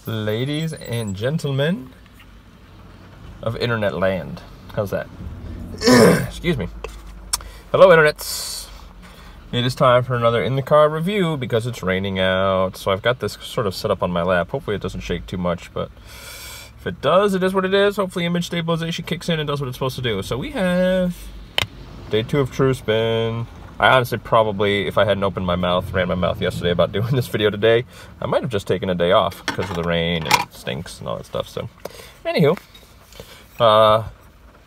Ladies and gentlemen of internet land. How's that? Excuse me. Hello, internets. It is time for another in the car review because it's raining out. So I've got this sort of set up on my lap. Hopefully it doesn't shake too much, but if it does, it is what it is. Hopefully image stabilization kicks in and does what it's supposed to do. So we have day 2 of True Spin. I honestly probably, if I hadn't opened my mouth, ran my mouth yesterday about doing this video today, I might have just taken a day off because of the rain and it stinks and all that stuff. So, anywho,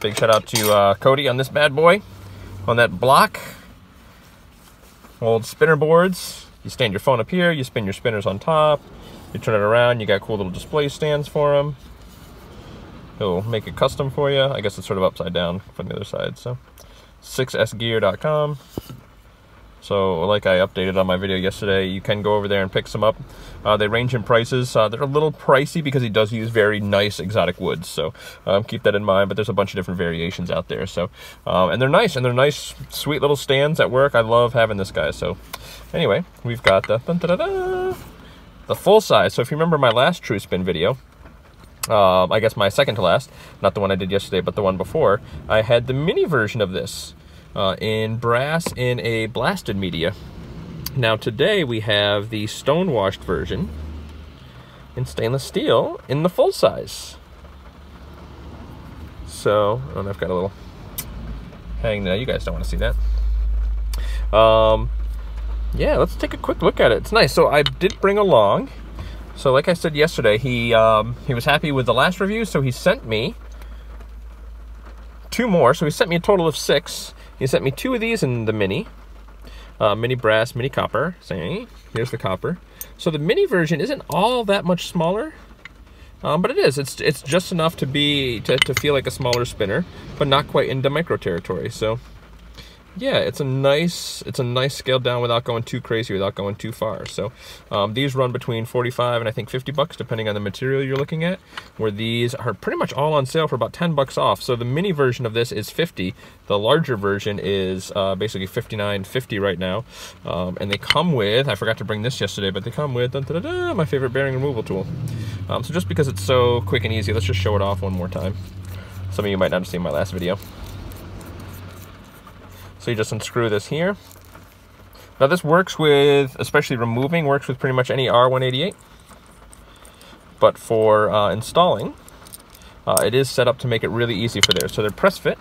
big shout out to Cody on this bad boy, on that block. Old spinner boards. You stand your phone up here, you spin your spinners on top, you turn it around, you got cool little display stands for them. He'll make it custom for you. I guess it's sort of upside down from the other side. So, 6sgear.com. So, like I updated on my video yesterday, you can go over there and pick some up. They range in prices. They're a little pricey because he does use very nice exotic woods. So, keep that in mind. But there's a bunch of different variations out there. So, and they're nice. And they're nice, sweet little stands at work. I love having this guy. So, anyway, we've got the full size. So, if you remember my last True Spin video, I guess my second to last, not the one I did yesterday, but the one before, I had the mini version of this. In brass in a blasted media. Now today we have the stonewashed version in stainless steel in the full size. So, and I've got a little hang there. You guys don't want to see that. Yeah, let's take a quick look at it. It's nice. So I did bring along. So like I said yesterday, he was happy with the last review, so he sent me 2 more. So he sent me a total of 6. He sent me 2 of these in the mini. Mini brass, mini copper. See, here's the copper. So the mini version isn't all that much smaller, but it is. It's just enough to feel like a smaller spinner, but not quite into micro territory. So yeah, it's a nice scale down without going too crazy, without going too far. So these run between 45 and I think 50 bucks depending on the material you're looking at, where these are pretty much all on sale for about 10 bucks off. So the mini version of this is 50. The larger version is basically $59.50 right now. And they come with, I forgot to bring this yesterday, but they come with my favorite bearing removal tool. So just because it's so quick and easy, let's just show it off one more time. Some of you might not have seen my last video. So you just unscrew this here. Now this works with, especially removing, works with pretty much any R188. But for installing, it is set up to make it really easy for there. So they're press fit.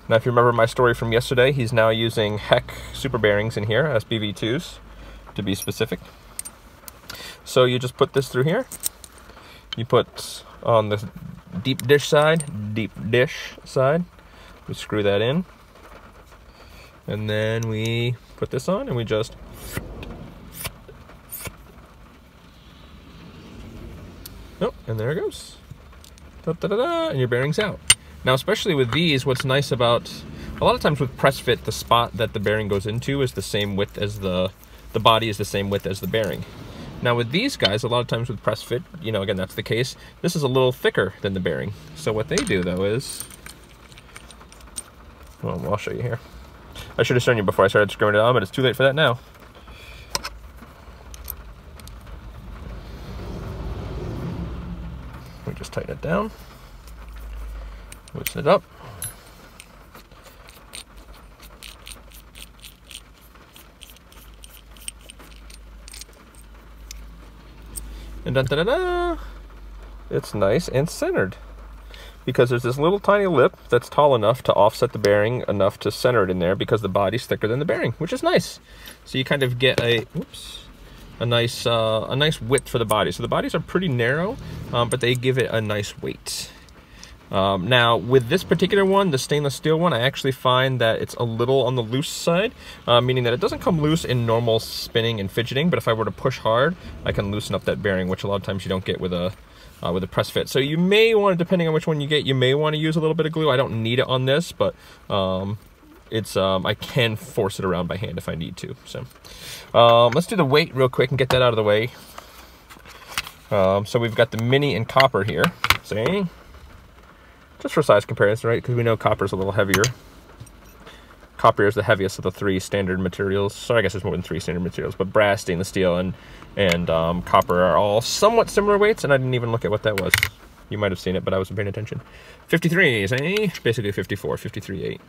Now if you remember my story from yesterday, he's now using Heck super bearings in here, SBV2s to be specific. So you just put this through here. You put on the deep dish side, we screw that in. And then we put this on and we just, oh, and there it goes. And your bearing's out. Now, especially with these, what's nice about, a lot of times with press fit, the spot that the bearing goes into is the same width as the body is the same width as the bearing. Now with these guys, a lot of times with press fit, you know, again, that's the case. This is a little thicker than the bearing. So what they do though is, well, I'll show you here. I should have shown you before I started screwing it on, but it's too late for that now. We just tighten it down, loosen it up. And da-da-da-da, it's nice and centered. Because there's this little tiny lip that's tall enough to offset the bearing enough to center it in there because the body's thicker than the bearing, which is nice. So you kind of get a nice width for the body. So the bodies are pretty narrow, but they give it a nice weight. Now with this particular one, the stainless steel one, I actually find that it's a little on the loose side, meaning that it doesn't come loose in normal spinning and fidgeting, but if I were to push hard, I can loosen up that bearing, which a lot of times you don't get with a press fit. So you may want to, depending on which one you get, you may want to use a little bit of glue. I don't need it on this, but I can force it around by hand if I need to. So let's do the weight real quick and get that out of the way. So we've got the mini in copper here. See? Just for size comparison, right? Because we know copper's a little heavier. Copper is the heaviest of the 3 standard materials. So I guess there's more than 3 standard materials, but brass, stainless steel, and copper are all somewhat similar weights, and I didn't even look at what that was. You might have seen it, but I wasn't paying attention. 53s, eh? Basically 54, 53.8.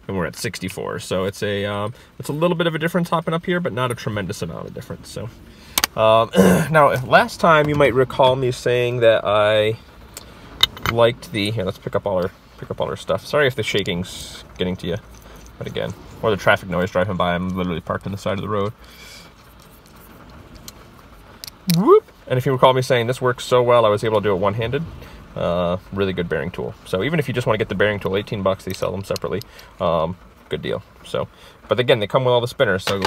And we're at 64, so it's a little bit of a difference hopping up here, but not a tremendous amount of difference. So now, last time you might recall me saying that I liked the, here, let's pick up all our stuff. Sorry if the shaking's getting to you, but again, or the traffic noise driving by. I'm literally parked on the side of the road. Whoop. And if you recall me saying this works so well, I was able to do it one-handed. Really good bearing tool. So even if you just want to get the bearing tool, 18 bucks, they sell them separately. Good deal. So, but again, they come with all the spinners. So,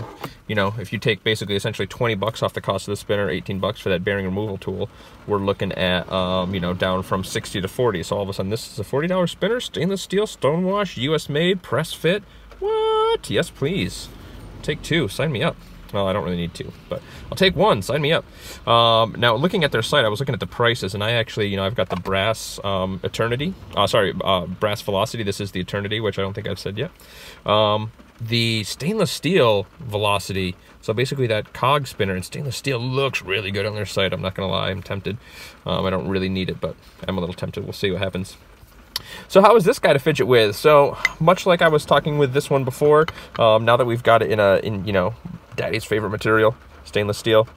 you know, if you take basically essentially 20 bucks off the cost of the spinner, 18 bucks for that bearing removal tool, we're looking at, you know, down from 60 to 40. So all of a sudden, this is a $40 spinner, stainless steel, stonewash, US made, press fit. What? Yes, please. Take 2. Sign me up. Well, I don't really need 2, but I'll take 1. Sign me up. Now, looking at their site, I was looking at the prices, and I actually, you know, I've got the brass Eternity. Brass Velocity. This is the Eternity, which I don't think I've said yet. The stainless steel Velocity. So basically, that cog spinner in stainless steel looks really good on their site. I'm not gonna lie, I'm tempted. I don't really need it, but I'm a little tempted. We'll see what happens. So how is this guy to fidget with? So much like I was talking with this one before, now that we've got it in you know, Daddy's favorite material, stainless steel,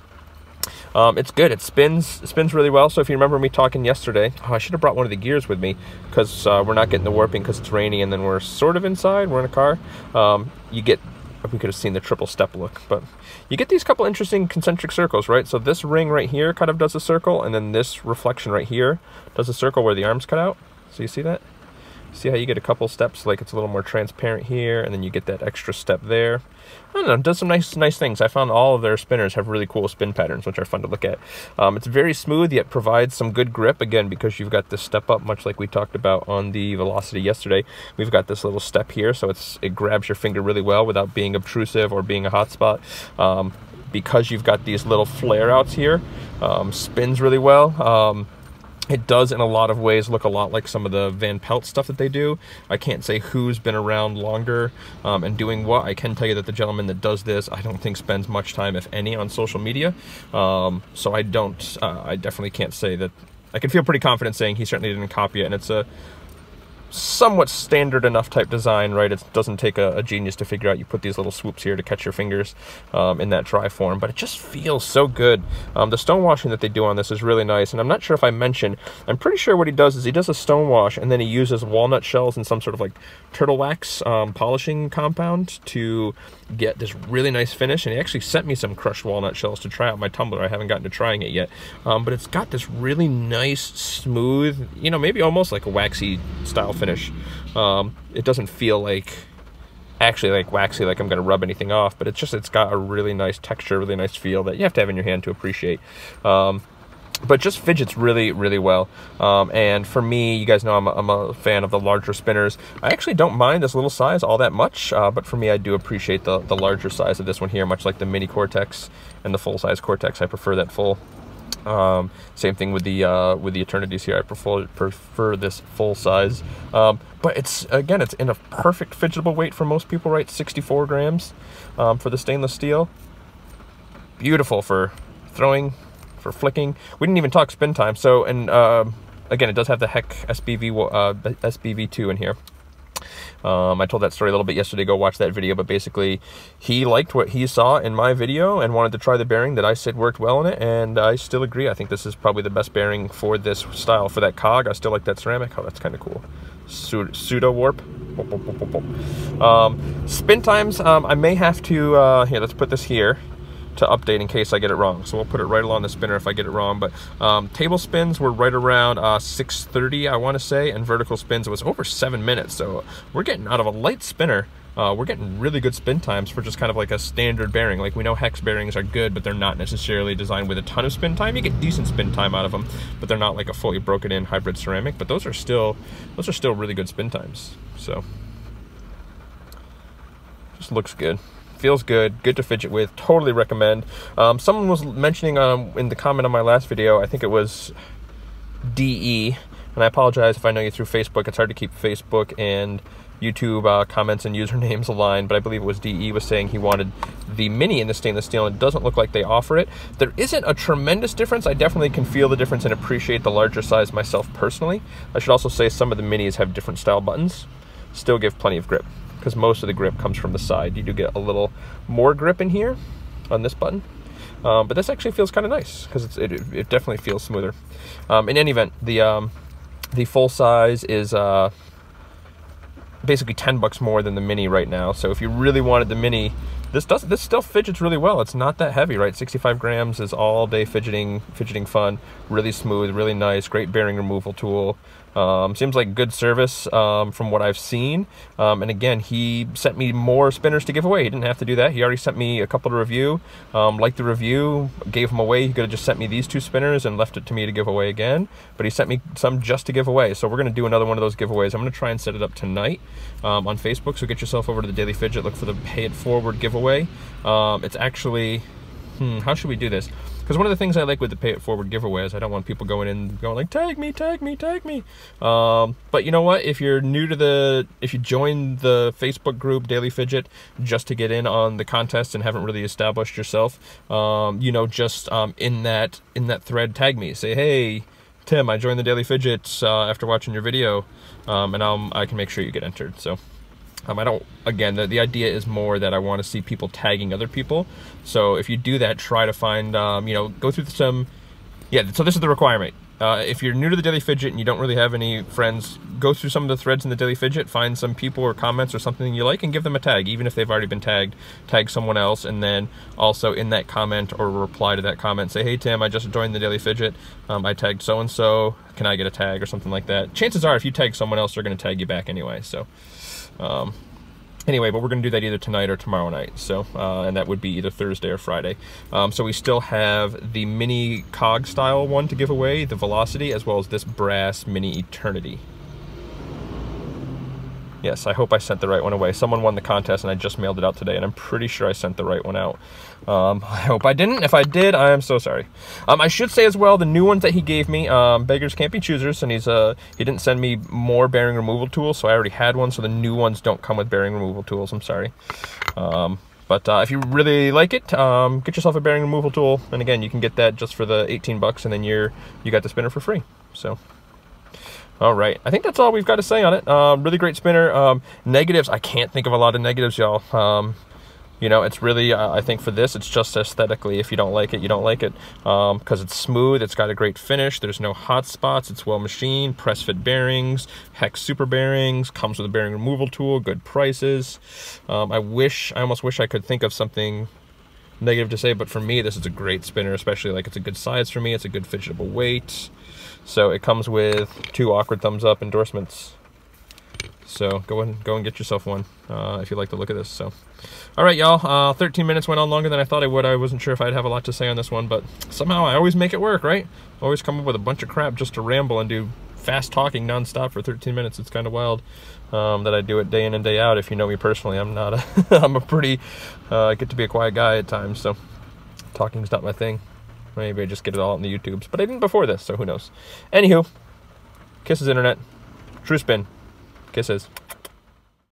it's good. It spins really well. So if you remember me talking yesterday, I should have brought one of the gears with me, because we're not getting the warping because it's rainy, and then we're sort of inside. We're in a car. You get, we could have seen the triple step look, but you get these couple interesting concentric circles, right? So this ring right here kind of does a circle, and then this reflection right here does a circle where the arms cut out. So you see that? See how you get a couple steps, like it's a little more transparent here, and then you get that extra step there. I don't know, it does some nice things. I found all of their spinners have really cool spin patterns, which are fun to look at. It's very smooth, yet provides some good grip, again, because you've got this step up, much like we talked about on the Velocity yesterday. We've got this little step here, so it grabs your finger really well without being obtrusive or being a hot spot. Because you've got these little flare-outs here, spins really well. It does, in a lot of ways, look a lot like some of the Van Pelt stuff that they do. I can't say who's been around longer and doing what. I can tell you that the gentleman that does this, I don't think spends much time, if any, on social media. So I definitely can't say that. I can feel pretty confident saying he certainly didn't copy it, and it's a somewhat standard enough type design, right? It doesn't take a genius to figure out you put these little swoops here to catch your fingers in that dry form, but it just feels so good. The stone washing that they do on this is really nice, and I'm not sure if I mentioned, I'm pretty sure what he does is he does a stone wash, and then he uses walnut shells and some sort of like turtle wax polishing compound to get this really nice finish. And he actually sent me some crushed walnut shells to try out my tumbler. I haven't gotten to trying it yet, but it's got this really nice, smooth, you know, maybe almost like a waxy style finish. It doesn't feel like actually like waxy, like I'm going to rub anything off, but it's got a really nice texture, really nice feel that you have to have in your hand to appreciate. But just fidgets really, really well. And for me, you guys know I'm a fan of the larger spinners. I actually don't mind this little size all that much, but for me, I do appreciate the larger size of this one here, much like the mini Cortex and the full-size Cortex. I prefer that full. Same thing with the Eternities here. I prefer this full size. But it's in a perfect fidgetable weight for most people, right? 64 grams for the stainless steel. Beautiful for throwing, for flicking. We didn't even talk spin time. So, and again, it does have the Heck SBV2 in here. I told that story a little bit yesterday. Go watch that video. But basically, he liked what he saw in my video and wanted to try the bearing that I said worked well in it. And I still agree. I think this is probably the best bearing for this style. For that cog, I still like that ceramic. Oh, that's kind of cool. Pseudo warp. Spin times, I may have to, here, let's put this here to update in case I get it wrong. So we'll put it right along the spinner if I get it wrong. But table spins were right around 6:30, I want to say, and vertical spins, it was over 7 minutes. So we're getting out of a light spinner. We're getting really good spin times for just kind of like a standard bearing. Like, we know hex bearings are good, but they're not necessarily designed with a ton of spin time. You get decent spin time out of them, but they're not like a fully broken in hybrid ceramic. But those are still really good spin times. So just looks good. Feels good, good to fidget with, totally recommend. Someone was mentioning in the comment on my last video, I think it was DE, and I apologize if I know you through Facebook. It's hard to keep Facebook and YouTube comments and usernames align, but I believe it was DE was saying he wanted the mini in the stainless steel, and it doesn't look like they offer it. There isn't a tremendous difference. I definitely can feel the difference and appreciate the larger size myself personally. I should also say some of the minis have different style buttons. Still give plenty of grip, because most of the grip comes from the side. You do get a little more grip in here on this button. But this actually feels kind of nice, because it definitely feels smoother. In any event, the full size is basically $10 more than the mini right now. So if you really wanted the mini, this still fidgets really well. It's not that heavy, right? 65 grams is all day fidgeting fun, really smooth, really nice, great bearing removal tool. Seems like good service from what I've seen. And again, he sent me more spinners to give away. He didn't have to do that. He already sent me a couple to review. Liked the review, gave them away. He could have just sent me these 2 spinners and left it to me to give away again. But he sent me some just to give away. So we're going to do another one of those giveaways. I'm going to try and set it up tonight on Facebook. So get yourself over to the Daily Fidget. Look for the Pay It Forward giveaway. It's actually... how should we do this? Because one of the things I like with the Pay It Forward giveaway is I don't want people going in going like, tag me, tag me, tag me. But you know what? If you're new to if you join the Facebook group Daily Fidget just to get in on the contest and haven't really established yourself, you know, just in that thread, tag me. Say, hey, Tim, I joined the Daily Fidget after watching your video, and I can make sure you get entered. So. I don't, again, the idea is more that I want to see people tagging other people. So if you do that, try to find, you know, go through some, yeah, so this is the requirement. If you're new to the Daily Fidget and you don't really have any friends, go through some of the threads in the Daily Fidget, find some people or comments or something you like and give them a tag. Even if they've already been tagged, tag someone else, and then also in that comment or reply to that comment, say, hey Tim, I just joined the Daily Fidget, I tagged so-and-so, can I get a tag or something like that. Chances are if you tag someone else, they're going to tag you back anyway, so... anyway, but we're going to do that either tonight or tomorrow night, so and that would be either Thursday or Friday. So we still have the mini cog style one to give away, the Velocity, as well as this brass mini Eternity. Yes, I hope I sent the right one away. Someone won the contest and I just mailed it out today, and I'm pretty sure I sent the right one out. I hope I didn't. If I did, I am so sorry. I should say as well, the new ones that he gave me, beggars can't be choosers, and he didn't send me more bearing removal tools, so I already had one, so the new ones don't come with bearing removal tools. I'm sorry. But if you really like it, get yourself a bearing removal tool, and again, you can get that just for the $18, and then you got the spinner for free. So... all right, I think that's all we've got to say on it. Really great spinner. Negatives, I can't think of a lot of negatives, y'all. You know, it's really, I think for this, it's just aesthetically. If you don't like it, you don't like it. Because it's smooth, it's got a great finish, there's no hot spots, it's well machined, press fit bearings, hex super bearings, comes with a bearing removal tool, good prices. I almost wish I could think of something negative to say, but for me, this is a great spinner, especially like it's a good size for me, it's a good fidgetable weight. So it comes with 2 awkward thumbs up endorsements. So go and get yourself one if you like the look of this. So, all right, y'all. 13 minutes went on longer than I thought I would. I wasn't sure if I'd have a lot to say on this one, but somehow I always make it work, right? Always come up with a bunch of crap just to ramble and do fast talking nonstop for 13 minutes. It's kind of wild that I do it day in and day out. If you know me personally, I'm not I'm a pretty I get to be a quiet guy at times. So talking's not my thing. Maybe I just get it all out in the YouTubes. But I didn't before this, so who knows. Anywho, kisses internet. True spin. Kisses.